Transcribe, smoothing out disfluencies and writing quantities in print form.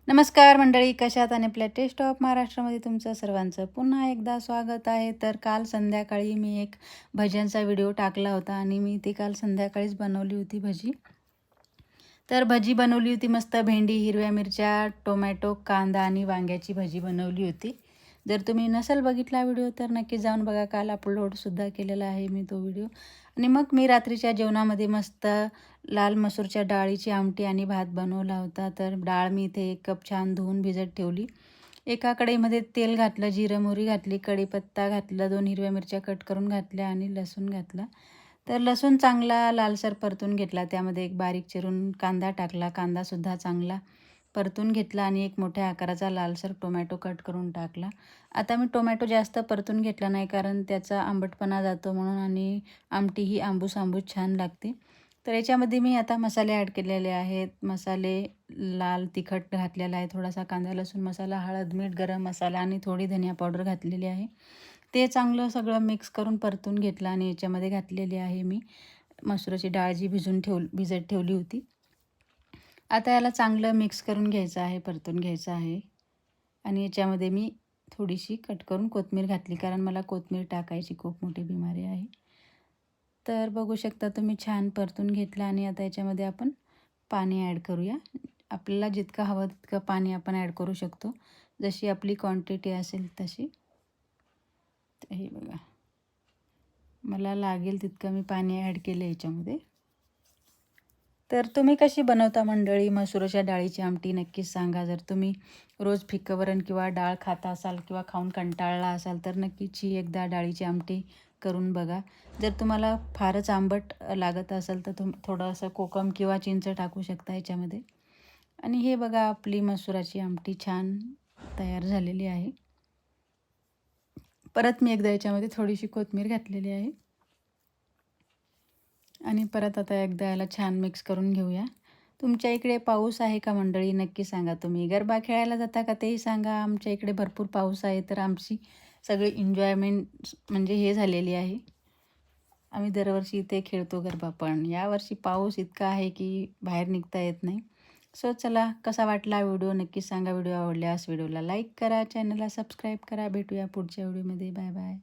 नमस्कार मंडळी, कशात आणि आपल्या टेस्ट ऑफ महाराष्ट्रामध्ये तुमचं सर्वांचं पुन्हा एकदा स्वागत आहे. तर काल संध्याकाळी मी एक भज्यांचा व्हिडिओ टाकला होता आणि मी ती काल संध्याकाळीच बनवली होती भजी. तर भजी बनवली होती मस्त भेंडी, हिरव्या मिरच्या, टोमॅटो, कांदा आणि वांग्याची भजी बनवली होती. जर तुम्ही नसेल बघितला व्हिडिओ तर नक्की जाऊन बघा. काल अपलोडसुद्धा केलेला आहे मी तो व्हिडिओ. आणि मग मी रात्रीच्या जेवणामध्ये मस्त लाल मसूरच्या डाळीची आमटी आणि भात बनवला होता. तर डाळ मी इथे 1 कप छान धुवून भिजत ठेवली. एका कढईमध्ये तेल घातलं, जिरं मोहरी घातली, कढीपत्ता घातला, 2 हिरव्या मिरच्या कट करून घातल्या आणि लसूण घातला. तर लसूण चांगला लालसर परतून घेतला. त्यामध्ये एक बारीक चिरून कांदा टाकला. कांदासुद्धा चांगला परतून घेतला आणि एक मोठ्या आकाराचा लालसर टोमॅटो कट करून टाकला. आता मी टोमॅटो जास्त परतून घेतला नाही, कारण त्याचा आंबटपणा जातो म्हणून, आणि आमटी ही आंबूस-आंबूस छान लागते. तर याच्यामध्ये मी आता मसाले ॲड केलेले आहेत. मसाले लाल तिखट घातलेला आहे, थोडासा कांदा लसूण मसाला, हळद, मीठ, गरम मसाला आणि थोडी धनिया पावडर घातलेली आहे. ते चांगलं सगळं मिक्स करून परतून घेतलं आणि याच्यामध्ये घातलेली आहे मी मसुराची डाळ जी भिजत ठेवली होती. आता याला चांगलं मिक्स करून घ्यायचं आहे, परतून घ्यायचं आहे. आणि याच्यामध्ये मी थोडीशी कट करून कोथिंबीर घातली, कारण मला कोथिंबीर टाकायची खूप मोठी बिमारी आहे. तर बघू शकता तुम्ही, छान परतून घेतलं आणि आता याच्यामध्ये आपण पाणी ॲड करूया. आपल्याला जितकं हवं तितकं पाणी आपण ॲड करू शकतो, जशी आपली क्वांटिटी असेल तशी. हे बघा, मला लागेल तितकं मी पाणी ॲड केलं याच्यामध्ये. तर तुम्ही कशी बनवता मंडळी मसुराच्या डाळीची आमटी नक्कीच सांगा. जर तुम्ही रोज फिक्कं वरण किंवा डाळ खाता असाल किंवा खाऊन कंटाळला असाल तर नक्कीच ही एकदा डाळीची आमटी करून बघा. जर तुम्हाला फारच आंबट लागत असेल तर थोडंसं कोकम किंवा चिंच टाकू शकता याच्यामध्ये. आणि हे बघा, आपली मसुराची आमटी छान तयार झालेली आहे. परत मी एकदा याच्यामध्ये थोडीशी कोथिंबीर घातलेली आहे. आणि परत आता एकदा याला छान मिक्स करून घेऊया. तुमच्या इकडे पाऊस आहे का मंडळी? नक्की सांगा. तुम्ही गरबा खेळायला जाता का तेही सांगा. आमच्या इकडे भरपूर पाऊस आहे, तर आमची सगळी एन्जॉयमेंट म्हणजे हे झालेली आहे. आम्ही दरवर्षी इथे खेळतो गरबा, पण यावर्षी पाऊस इतका आहे की बाहेर निघता येत नाही. सो चला, कसा वाटला व्हिडिओ नक्की सांगा. व्हिडिओ आवडल्यास व्हिडिओला लाईक करा, चॅनलला सबस्क्राईब करा. भेटूया पुढच्या व्हिडिओमध्ये. Bye bye.